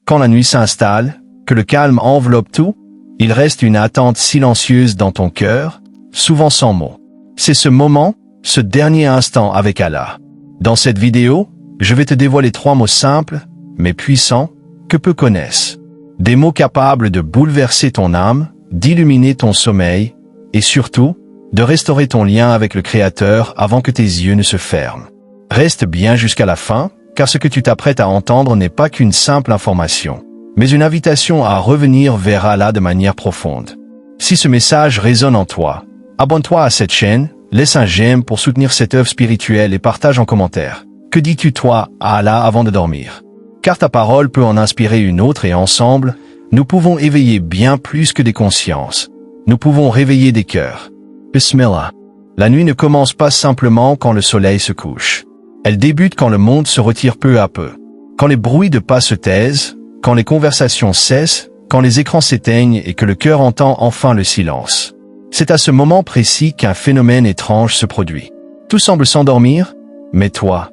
Quand la nuit s'installe, que le calme enveloppe tout, il reste une attente silencieuse dans ton cœur, souvent sans mots. C'est ce moment, ce dernier instant avec Allah. Dans cette vidéo, je vais te dévoiler 3 mots simples, mais puissants, que peu connaissent. Des mots capables de bouleverser ton âme, d'illuminer ton sommeil, et surtout, de restaurer ton lien avec le Créateur avant que tes yeux ne se ferment. Reste bien jusqu'à la fin, car ce que tu t'apprêtes à entendre n'est pas qu'une simple information, mais une invitation à revenir vers Allah de manière profonde. Si ce message résonne en toi, abonne-toi à cette chaîne, laisse un j'aime pour soutenir cette œuvre spirituelle et partage en commentaire. Que dis-tu toi à Allah avant de dormir? Car ta parole peut en inspirer une autre et ensemble, nous pouvons éveiller bien plus que des consciences. Nous pouvons réveiller des cœurs. Bismillah. La nuit ne commence pas simplement quand le soleil se couche. Elle débute quand le monde se retire peu à peu. Quand les bruits de pas se taisent, quand les conversations cessent, quand les écrans s'éteignent et que le cœur entend enfin le silence. C'est à ce moment précis qu'un phénomène étrange se produit. Tout semble s'endormir, mais toi,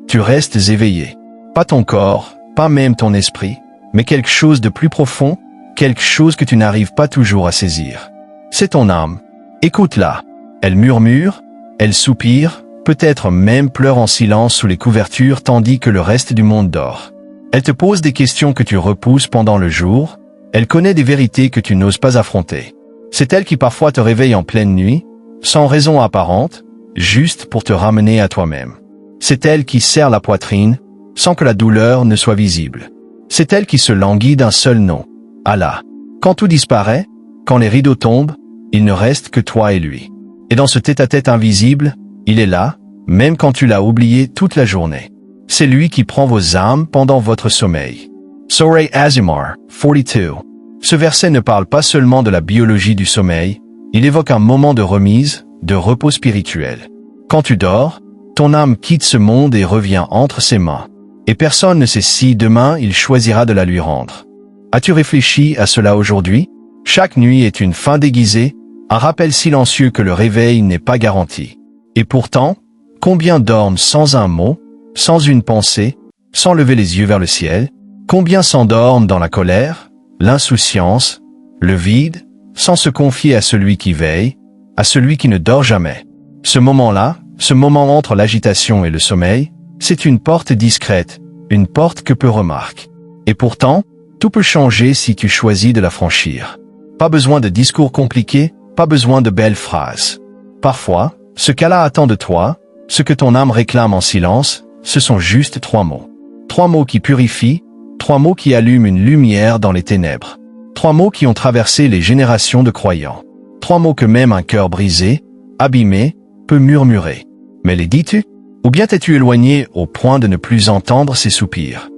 tu restes éveillé. Pas ton corps, pas même ton esprit, mais quelque chose de plus profond, quelque chose que tu n'arrives pas toujours à saisir. C'est ton âme. Écoute-la. Elle murmure, elle soupire, peut-être même pleure en silence sous les couvertures tandis que le reste du monde dort. Elle te pose des questions que tu repousses pendant le jour, elle connaît des vérités que tu n'oses pas affronter. C'est elle qui parfois te réveille en pleine nuit, sans raison apparente, juste pour te ramener à toi-même. C'est elle qui serre la poitrine, sans que la douleur ne soit visible. C'est elle qui se languit d'un seul nom, Allah. Quand tout disparaît, quand les rideaux tombent, il ne reste que toi et lui. Et dans ce tête-à-tête invisible, il est là, même quand tu l'as oublié toute la journée. C'est lui qui prend vos âmes pendant votre sommeil. Surah Az-Zumar, 42. Ce verset ne parle pas seulement de la biologie du sommeil, il évoque un moment de remise, de repos spirituel. Quand tu dors, ton âme quitte ce monde et revient entre ses mains. Et personne ne sait si demain il choisira de la lui rendre. As-tu réfléchi à cela aujourd'hui? Chaque nuit est une fin déguisée, un rappel silencieux que le réveil n'est pas garanti. Et pourtant, combien dorment sans un mot, sans une pensée, sans lever les yeux vers le ciel? Combien s'endorment dans la colère, l'insouciance, le vide, sans se confier à celui qui veille, à celui qui ne dort jamais? Ce moment-là, ce moment entre l'agitation et le sommeil, c'est une porte discrète, une porte que peu remarquent. Et pourtant, tout peut changer si tu choisis de la franchir. Pas besoin de discours compliqués, pas besoin de belles phrases. Parfois, ce qu'Allah attend de toi, ce que ton âme réclame en silence, ce sont juste 3 mots. 3 mots qui purifient, 3 mots qui allument une lumière dans les ténèbres. 3 mots qui ont traversé les générations de croyants. 3 mots que même un cœur brisé, abîmé, peut murmurer. Mais les dis-tu? Ou bien t'es-tu éloigné au point de ne plus entendre ces soupirs?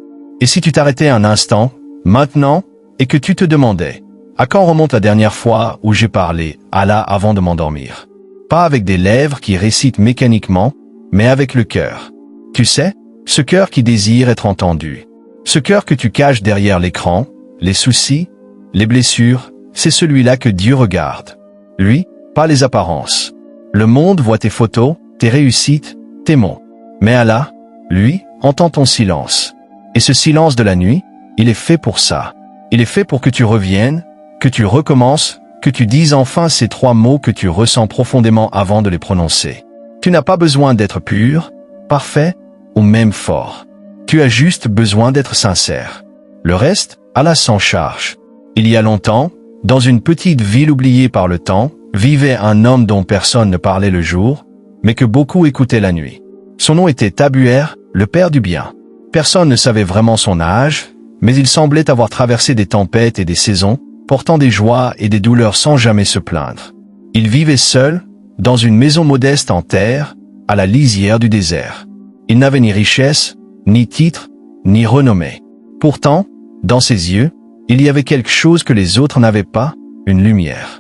Et si tu t'arrêtais un instant, maintenant, et que tu te demandais, à quand remonte la dernière fois où j'ai parlé Allah avant de m'endormir? Pas avec des lèvres qui récitent mécaniquement, mais avec le cœur. Tu sais, ce cœur qui désire être entendu. Ce cœur que tu caches derrière l'écran, les soucis, les blessures, c'est celui-là que Dieu regarde. Lui, pas les apparences. Le monde voit tes photos, tes réussites, tes mots. Mais Allah, lui, entend ton silence. Et ce silence de la nuit, il est fait pour ça. Il est fait pour que tu reviennes, que tu recommences, que tu dises enfin ces 3 mots que tu ressens profondément avant de les prononcer. Tu n'as pas besoin d'être pur, parfait, ou même fort. Tu as juste besoin d'être sincère. Le reste, Allah s'en charge. Il y a longtemps, dans une petite ville oubliée par le temps, vivait un homme dont personne ne parlait le jour, mais que beaucoup écoutaient la nuit. Son nom était Tabuer, le père du bien. Personne ne savait vraiment son âge, mais il semblait avoir traversé des tempêtes et des saisons, portant des joies et des douleurs sans jamais se plaindre. Il vivait seul, dans une maison modeste en terre, à la lisière du désert. Il n'avait ni richesse, ni titre, ni renommée. Pourtant, dans ses yeux, il y avait quelque chose que les autres n'avaient pas, une lumière.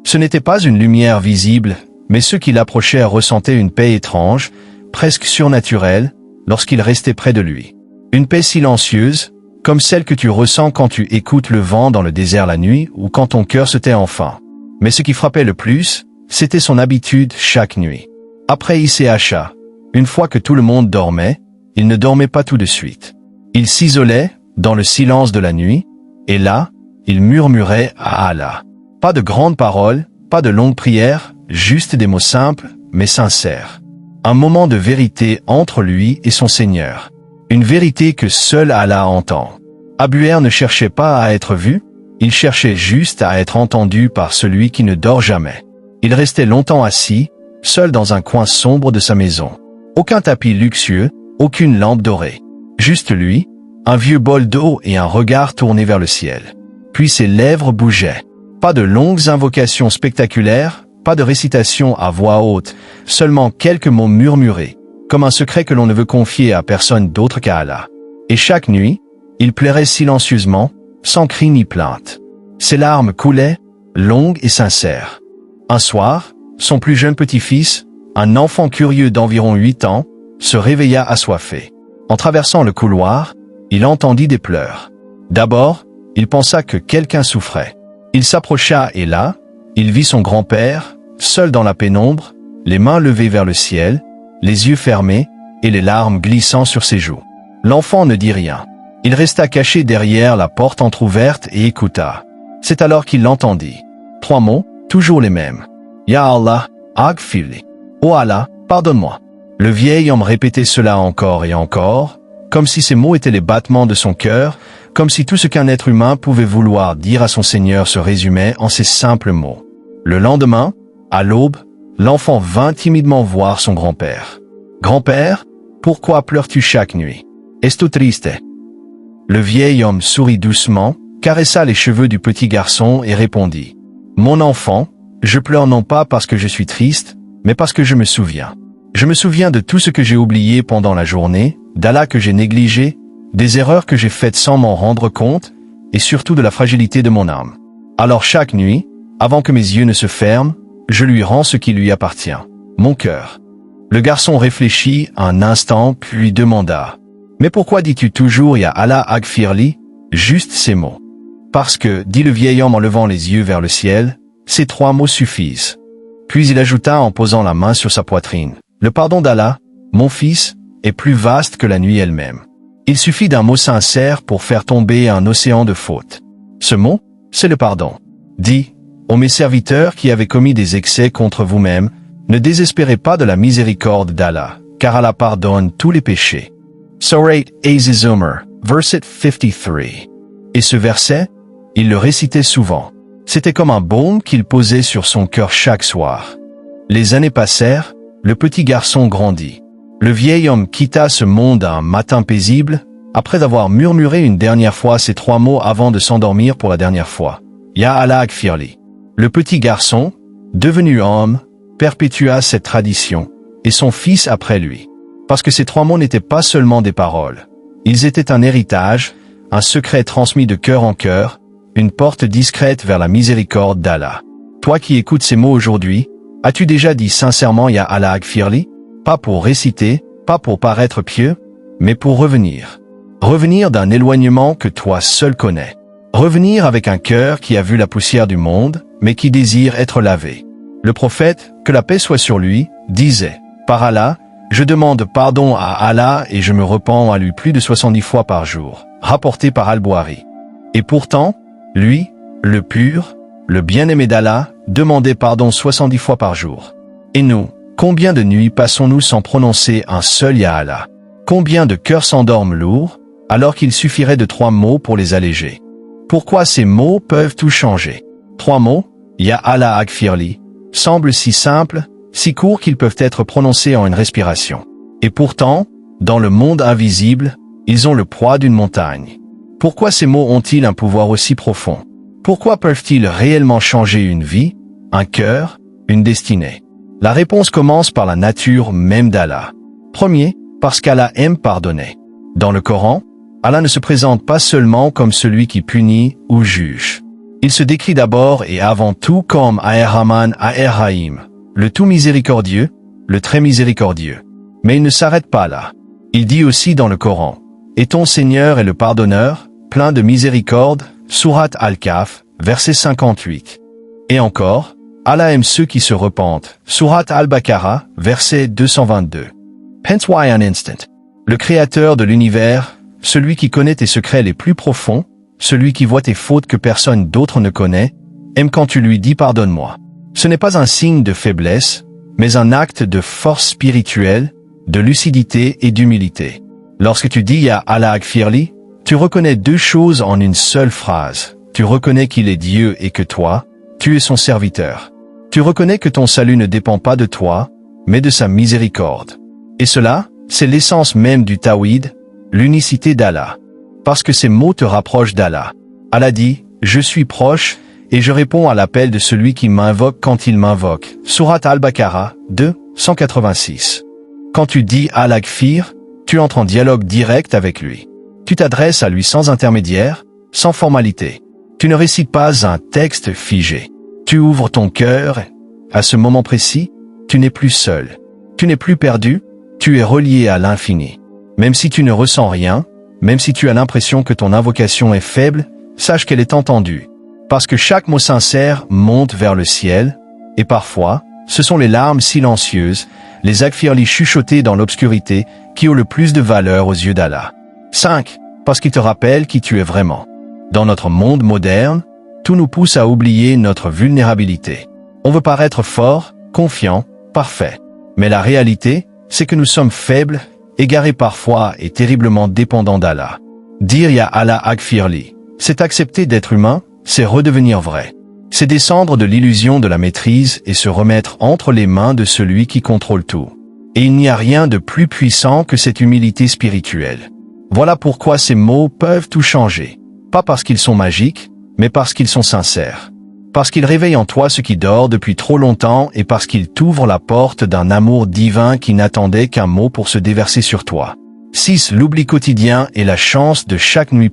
Ce n'était pas une lumière visible, mais ceux qui l'approchaient ressentaient une paix étrange, presque surnaturelle, lorsqu'ils restaient près de lui. Une paix silencieuse, comme celle que tu ressens quand tu écoutes le vent dans le désert la nuit ou quand ton cœur se tait enfin. Mais ce qui frappait le plus, c'était son habitude chaque nuit. Après ICHA, une fois que tout le monde dormait, il ne dormait pas tout de suite. Il s'isolait, dans le silence de la nuit, et là, il murmurait à Allah. Pas de grandes paroles, pas de longues prières, juste des mots simples, mais sincères. Un moment de vérité entre lui et son Seigneur. Une vérité que seul Allah entend. Abu'er ne cherchait pas à être vu, il cherchait juste à être entendu par celui qui ne dort jamais. Il restait longtemps assis, seul dans un coin sombre de sa maison. Aucun tapis luxueux, aucune lampe dorée. Juste lui, un vieux bol d'eau et un regard tourné vers le ciel. Puis ses lèvres bougeaient. Pas de longues invocations spectaculaires, pas de récitation à voix haute, seulement quelques mots murmurés, comme un secret que l'on ne veut confier à personne d'autre qu'à Allah. Et chaque nuit, il pleurait silencieusement, sans cri ni plainte. Ses larmes coulaient, longues et sincères. Un soir, son plus jeune petit-fils, un enfant curieux d'environ 8 ans, se réveilla assoiffé. En traversant le couloir, il entendit des pleurs. D'abord, il pensa que quelqu'un souffrait. Il s'approcha et là, il vit son grand-père, seul dans la pénombre, les mains levées vers le ciel, les yeux fermés et les larmes glissant sur ses joues. L'enfant ne dit rien. Il resta caché derrière la porte entr'ouverte et écouta. C'est alors qu'il l'entendit. 3 mots, toujours les mêmes. Ya Allah, aghfirli. Oh Allah, pardonne-moi. Le vieil homme répétait cela encore et encore, comme si ces mots étaient les battements de son cœur, comme si tout ce qu'un être humain pouvait vouloir dire à son Seigneur se résumait en ces simples mots. Le lendemain, à l'aube, l'enfant vint timidement voir son grand-père. « Grand-père, pourquoi pleures-tu chaque nuit? Es-tu triste ?» Le vieil homme sourit doucement, caressa les cheveux du petit garçon et répondit. « Mon enfant, je pleure non pas parce que je suis triste, mais parce que je me souviens. Je me souviens de tout ce que j'ai oublié pendant la journée, d'Allah que j'ai négligé, des erreurs que j'ai faites sans m'en rendre compte, et surtout de la fragilité de mon âme. Alors chaque nuit, avant que mes yeux ne se ferment, je lui rends ce qui lui appartient, mon cœur. » Le garçon réfléchit un instant puis demanda. « Mais pourquoi dis-tu toujours Ya Allah aghfirli, juste ces mots? » « Parce que, dit le vieil homme en levant les yeux vers le ciel, ces 3 mots suffisent. » Puis il ajouta en posant la main sur sa poitrine. « Le pardon d'Allah, mon fils, est plus vaste que la nuit elle-même. Il suffit d'un mot sincère pour faire tomber un océan de fautes. Ce mot, c'est le pardon. Dis, ô mes serviteurs qui avez commis des excès contre vous-même, ne désespérez pas de la miséricorde d'Allah, car Allah pardonne tous les péchés. » Surah Az-Zumar, verset 53. Et ce verset, il le récitait souvent. C'était comme un baume qu'il posait sur son cœur chaque soir. Les années passèrent, le petit garçon grandit. Le vieil homme quitta ce monde un matin paisible, après avoir murmuré une dernière fois ces 3 mots avant de s'endormir pour la dernière fois. Ya Allah aghfirli. Le petit garçon, devenu homme, perpétua cette tradition, et son fils après lui. Parce que ces 3 mots n'étaient pas seulement des paroles. Ils étaient un héritage, un secret transmis de cœur en cœur, une porte discrète vers la miséricorde d'Allah. Toi qui écoutes ces mots aujourd'hui, as-tu déjà dit sincèrement Ya Allah aghfirli? Pas pour réciter, pas pour paraître pieux, mais pour revenir. Revenir d'un éloignement que toi seul connais. Revenir avec un cœur qui a vu la poussière du monde, mais qui désire être lavé. Le prophète, que la paix soit sur lui, disait, « Par Allah, je demande pardon à Allah et je me repens à lui plus de 70 fois par jour. » Rapporté par Al-Bukhari. Et pourtant, lui, le pur, le bien-aimé d'Allah, demandait pardon 70 fois par jour. Et nous, combien de nuits passons-nous sans prononcer un seul Ya Allah? Combien de cœurs s'endorment lourds, alors qu'il suffirait de 3 mots pour les alléger? Pourquoi ces mots peuvent tout changer? 3 mots, Ya Allah aghfirli, semblent si simples, si courts qu'ils peuvent être prononcés en une respiration. Et pourtant, dans le monde invisible, ils ont le poids d'une montagne. Pourquoi ces mots ont-ils un pouvoir aussi profond? Pourquoi peuvent-ils réellement changer une vie, un cœur, une destinée? La réponse commence par la nature même d'Allah. Premier, parce qu'Allah aime pardonner. Dans le Coran, Allah ne se présente pas seulement comme celui qui punit ou juge. Il se décrit d'abord et avant tout comme Ar-Rahman Ar-Rahim, le tout miséricordieux, le très miséricordieux. Mais il ne s'arrête pas là. Il dit aussi dans le Coran, « Et ton Seigneur est le pardonneur, plein de miséricorde » Sourate Al-Kahf, verset 58. Et encore, Allah aime ceux qui se repentent. Sourate Al-Baqarah, verset 222. Hence why an instant. Le Créateur de l'univers, celui qui connaît tes secrets les plus profonds, celui qui voit tes fautes que personne d'autre ne connaît, aime quand tu lui dis pardonne-moi. Ce n'est pas un signe de faiblesse, mais un acte de force spirituelle, de lucidité et d'humilité. Lorsque tu dis Ya Allah Akfirli, tu reconnais deux choses en une seule phrase. Tu reconnais qu'il est Dieu et que toi, tu es son serviteur. Tu reconnais que ton salut ne dépend pas de toi, mais de sa miséricorde. Et cela, c'est l'essence même du Tawhid, l'unicité d'Allah. Parce que ces mots te rapprochent d'Allah. Allah dit, je suis proche, et je réponds à l'appel de celui qui m'invoque quand il m'invoque. Sourate Al-Baqarah, 2, 186. Quand tu dis Al-Akfir, tu entres en dialogue direct avec lui. Tu t'adresses à lui sans intermédiaire, sans formalité. Tu ne récites pas un texte figé. Tu ouvres ton cœur. À ce moment précis, tu n'es plus seul. Tu n'es plus perdu, tu es relié à l'infini. Même si tu ne ressens rien, même si tu as l'impression que ton invocation est faible, sache qu'elle est entendue. Parce que chaque mot sincère monte vers le ciel, et parfois, ce sont les larmes silencieuses, les akfirli chuchotés dans l'obscurité, qui ont le plus de valeur aux yeux d'Allah. 5. Parce qu'il te rappelle qui tu es vraiment. Dans notre monde moderne, tout nous pousse à oublier notre vulnérabilité. On veut paraître fort, confiant, parfait. Mais la réalité, c'est que nous sommes faibles, égarés parfois et terriblement dépendants d'Allah. Dire Ya Allah Akfirli, c'est accepter d'être humain, c'est redevenir vrai. C'est descendre de l'illusion de la maîtrise et se remettre entre les mains de celui qui contrôle tout. Et il n'y a rien de plus puissant que cette humilité spirituelle. Voilà pourquoi ces mots peuvent tout changer. Pas parce qu'ils sont magiques, mais parce qu'ils sont sincères. Parce qu'ils réveillent en toi ce qui dort depuis trop longtemps et parce qu'ils t'ouvrent la porte d'un amour divin qui n'attendait qu'un mot pour se déverser sur toi. 6. L'oubli quotidien est la chance de chaque nuit.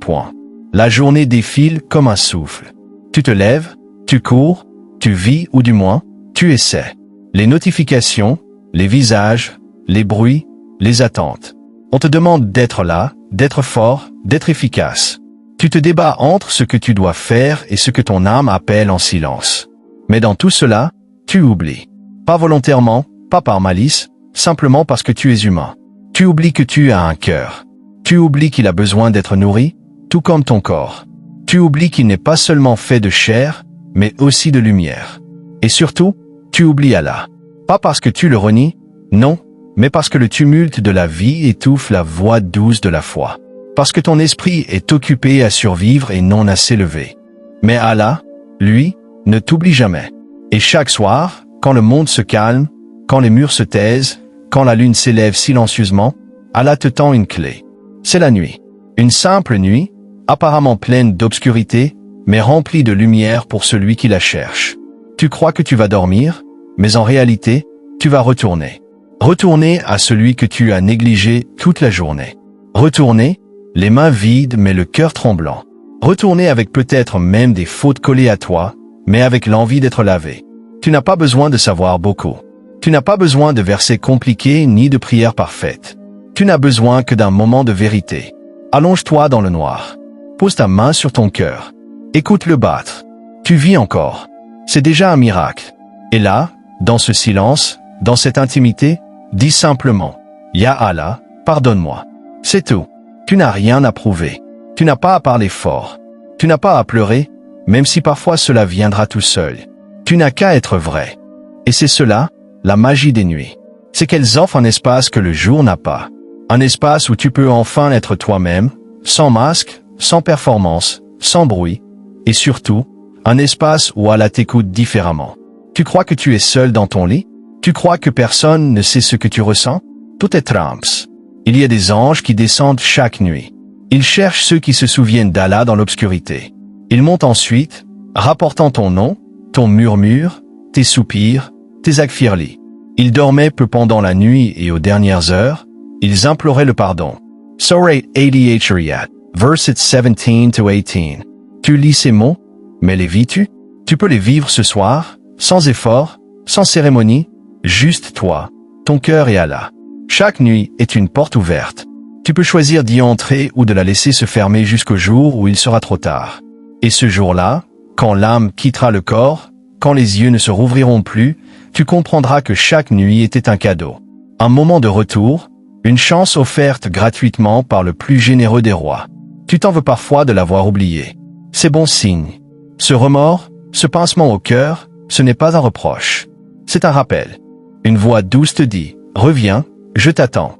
La journée défile comme un souffle. Tu te lèves, tu cours, tu vis ou du moins, tu essaies. Les notifications, les visages, les bruits, les attentes. On te demande d'être là, d'être fort, d'être efficace. Tu te débats entre ce que tu dois faire et ce que ton âme appelle en silence. Mais dans tout cela, tu oublies. Pas volontairement, pas par malice, simplement parce que tu es humain. Tu oublies que tu as un cœur. Tu oublies qu'il a besoin d'être nourri, tout comme ton corps. Tu oublies qu'il n'est pas seulement fait de chair, mais aussi de lumière. Et surtout, tu oublies Allah. Pas parce que tu le renies, non, mais parce que le tumulte de la vie étouffe la voix douce de la foi. Parce que ton esprit est occupé à survivre et non à s'élever. Mais Allah, lui, ne t'oublie jamais. Et chaque soir, quand le monde se calme, quand les murs se taisent, quand la lune s'élève silencieusement, Allah te tend une clé. C'est la nuit. Une simple nuit, apparemment pleine d'obscurité, mais remplie de lumière pour celui qui la cherche. Tu crois que tu vas dormir, mais en réalité, tu vas retourner. Retourner à celui que tu as négligé toute la journée. Retourner, les mains vides mais le cœur tremblant. Retourner avec peut-être même des fautes collées à toi, mais avec l'envie d'être lavé. Tu n'as pas besoin de savoir beaucoup. Tu n'as pas besoin de versets compliqués ni de prières parfaites. Tu n'as besoin que d'un moment de vérité. Allonge-toi dans le noir. Pose ta main sur ton cœur. Écoute-le battre. Tu vis encore. C'est déjà un miracle. Et là, dans ce silence, dans cette intimité, dis simplement « Ya Allah, pardonne-moi ». C'est tout. Tu n'as rien à prouver. Tu n'as pas à parler fort. Tu n'as pas à pleurer, même si parfois cela viendra tout seul. Tu n'as qu'à être vrai. Et c'est cela, la magie des nuits. C'est qu'elles offrent un espace que le jour n'a pas. Un espace où tu peux enfin être toi-même, sans masque, sans performance, sans bruit, et surtout, un espace où Allah t'écoute différemment. Tu crois que tu es seul dans ton lit? Tu crois que personne ne sait ce que tu ressens? Tout est trams. Il y a des anges qui descendent chaque nuit. Ils cherchent ceux qui se souviennent d'Allah dans l'obscurité. Ils montent ensuite, rapportant ton nom, ton murmure, tes soupirs, tes akfirli. Ils dormaient peu pendant la nuit et aux dernières heures, ils imploraient le pardon. Surah 88 Riyad, verset 17-18. Tu lis ces mots, mais les vis-tu? Tu peux les vivre ce soir, sans effort, sans cérémonie, juste toi, ton cœur et Allah. Chaque nuit est une porte ouverte. Tu peux choisir d'y entrer ou de la laisser se fermer jusqu'au jour où il sera trop tard. Et ce jour-là, quand l'âme quittera le corps, quand les yeux ne se rouvriront plus, tu comprendras que chaque nuit était un cadeau. Un moment de retour, Une chance offerte gratuitement par le plus généreux des rois. Tu t'en veux parfois de l'avoir oublié. C'est bon signe. Ce remords, ce pincement au cœur, ce n'est pas un reproche. C'est un rappel. Une voix douce te dit « Reviens, je t'attends ».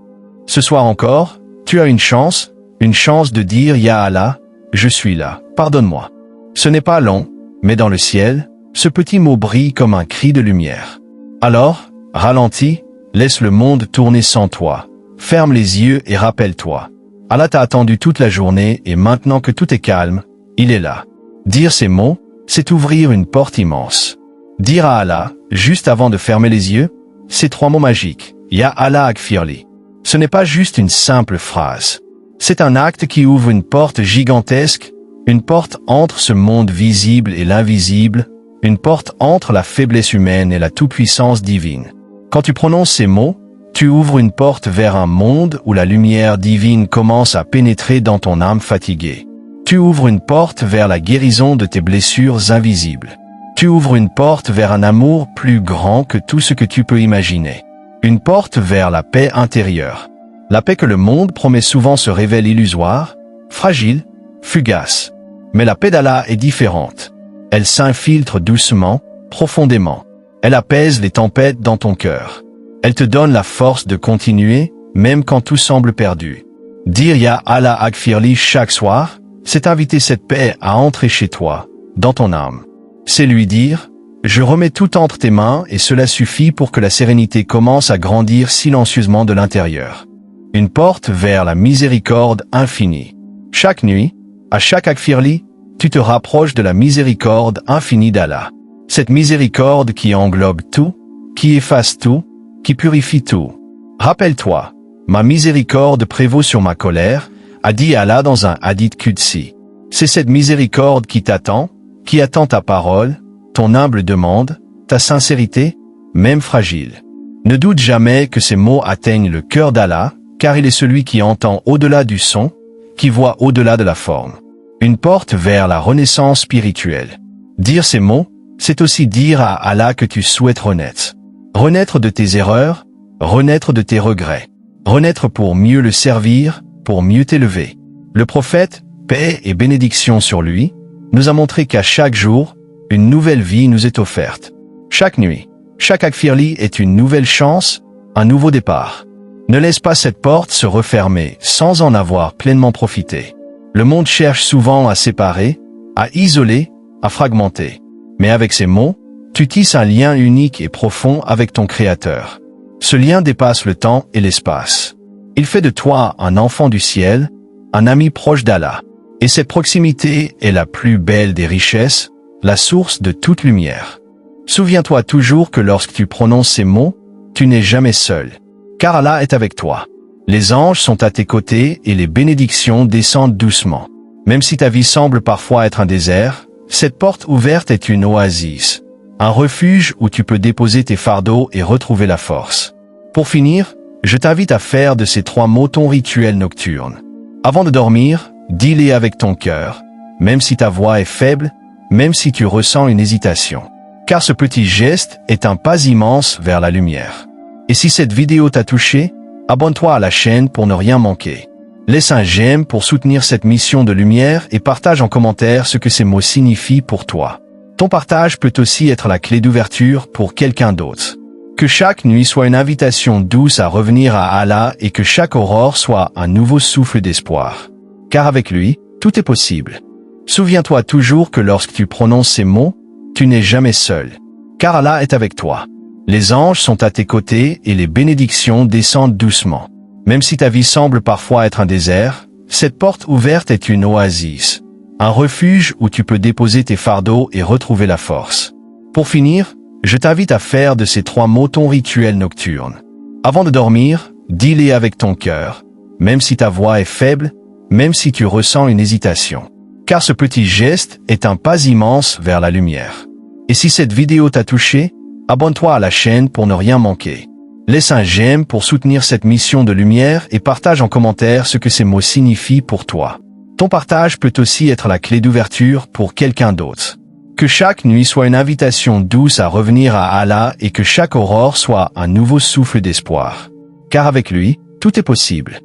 Ce soir encore, tu as une chance de dire « Ya Allah, je suis là, pardonne-moi ». Ce n'est pas long, mais dans le ciel, ce petit mot brille comme un cri de lumière. Alors, ralentis, laisse le monde tourner sans toi. Ferme les yeux et rappelle-toi. Allah t'a attendu toute la journée et maintenant que tout est calme, il est là. Dire ces mots, c'est ouvrir une porte immense. Dire à Allah, juste avant de fermer les yeux, ces 3 mots magiques, Ya Allah Akfirli. Ce n'est pas juste une simple phrase. C'est un acte qui ouvre une porte gigantesque, une porte entre ce monde visible et l'invisible, une porte entre la faiblesse humaine et la toute-puissance divine. Quand tu prononces ces mots, tu ouvres une porte vers un monde où la lumière divine commence à pénétrer dans ton âme fatiguée. Tu ouvres une porte vers la guérison de tes blessures invisibles. Tu ouvres une porte vers un amour plus grand que tout ce que tu peux imaginer. Une porte vers la paix intérieure. La paix que le monde promet souvent se révèle illusoire, fragile, fugace. Mais la paix d'Allah est différente. Elle s'infiltre doucement, profondément. Elle apaise les tempêtes dans ton cœur. Elle te donne la force de continuer, même quand tout semble perdu. Dire Ya Allah Akfirli chaque soir, c'est inviter cette paix à entrer chez toi, dans ton âme. C'est lui dire, je remets tout entre tes mains et cela suffit pour que la sérénité commence à grandir silencieusement de l'intérieur. Une porte vers la miséricorde infinie. Chaque nuit, à chaque Akfirli, tu te rapproches de la miséricorde infinie d'Allah. Cette miséricorde qui englobe tout, qui efface tout, qui purifie tout. Rappelle-toi, ma miséricorde prévaut sur ma colère, a dit Allah dans un hadith Qudsi. C'est cette miséricorde qui t'attend, qui attend ta parole, ton humble demande, ta sincérité, même fragile. Ne doute jamais que ces mots atteignent le cœur d'Allah, car il est celui qui entend au-delà du son, qui voit au-delà de la forme. Une porte vers la renaissance spirituelle. Dire ces mots, c'est aussi dire à Allah que tu souhaites renaître. Renaître de tes erreurs, renaître de tes regrets. Renaître pour mieux le servir, pour mieux t'élever. Le prophète, paix et bénédiction sur lui, nous a montré qu'à chaque jour, une nouvelle vie nous est offerte. Chaque nuit, chaque Akfirli est une nouvelle chance, un nouveau départ. Ne laisse pas cette porte se refermer sans en avoir pleinement profité. Le monde cherche souvent à séparer, à isoler, à fragmenter. Mais avec ces mots, tu tisses un lien unique et profond avec ton Créateur. Ce lien dépasse le temps et l'espace. Il fait de toi un enfant du ciel, un ami proche d'Allah. Et cette proximité est la plus belle des richesses, la source de toute lumière. Souviens-toi toujours que lorsque tu prononces ces mots, tu n'es jamais seul. Car Allah est avec toi. Les anges sont à tes côtés et les bénédictions descendent doucement. Même si ta vie semble parfois être un désert, cette porte ouverte est une oasis. Un refuge où tu peux déposer tes fardeaux et retrouver la force. Pour finir, je t'invite à faire de ces 3 mots ton rituel nocturne. Avant de dormir, dis-les avec ton cœur, même si ta voix est faible, même si tu ressens une hésitation. Car ce petit geste est un pas immense vers la lumière. Et si cette vidéo t'a touché, abonne-toi à la chaîne pour ne rien manquer. Laisse un j'aime pour soutenir cette mission de lumière et partage en commentaire ce que ces mots signifient pour toi. Ton partage peut aussi être la clé d'ouverture pour quelqu'un d'autre. Que chaque nuit soit une invitation douce à revenir à Allah et que chaque aurore soit un nouveau souffle d'espoir. Car avec lui, tout est possible. Souviens-toi toujours que lorsque tu prononces ces mots, tu n'es jamais seul. Car Allah est avec toi. Les anges sont à tes côtés et les bénédictions descendent doucement. Même si ta vie semble parfois être un désert, cette porte ouverte est une oasis. Un refuge où tu peux déposer tes fardeaux et retrouver la force. Pour finir, je t'invite à faire de ces 3 mots ton rituel nocturne. Avant de dormir, dis-les avec ton cœur, même si ta voix est faible, même si tu ressens une hésitation. Car ce petit geste est un pas immense vers la lumière. Et si cette vidéo t'a touché, abonne-toi à la chaîne pour ne rien manquer. Laisse un j'aime pour soutenir cette mission de lumière et partage en commentaire ce que ces mots signifient pour toi. Ton partage peut aussi être la clé d'ouverture pour quelqu'un d'autre. Que chaque nuit soit une invitation douce à revenir à Allah et que chaque aurore soit un nouveau souffle d'espoir. Car avec lui, Tout est possible.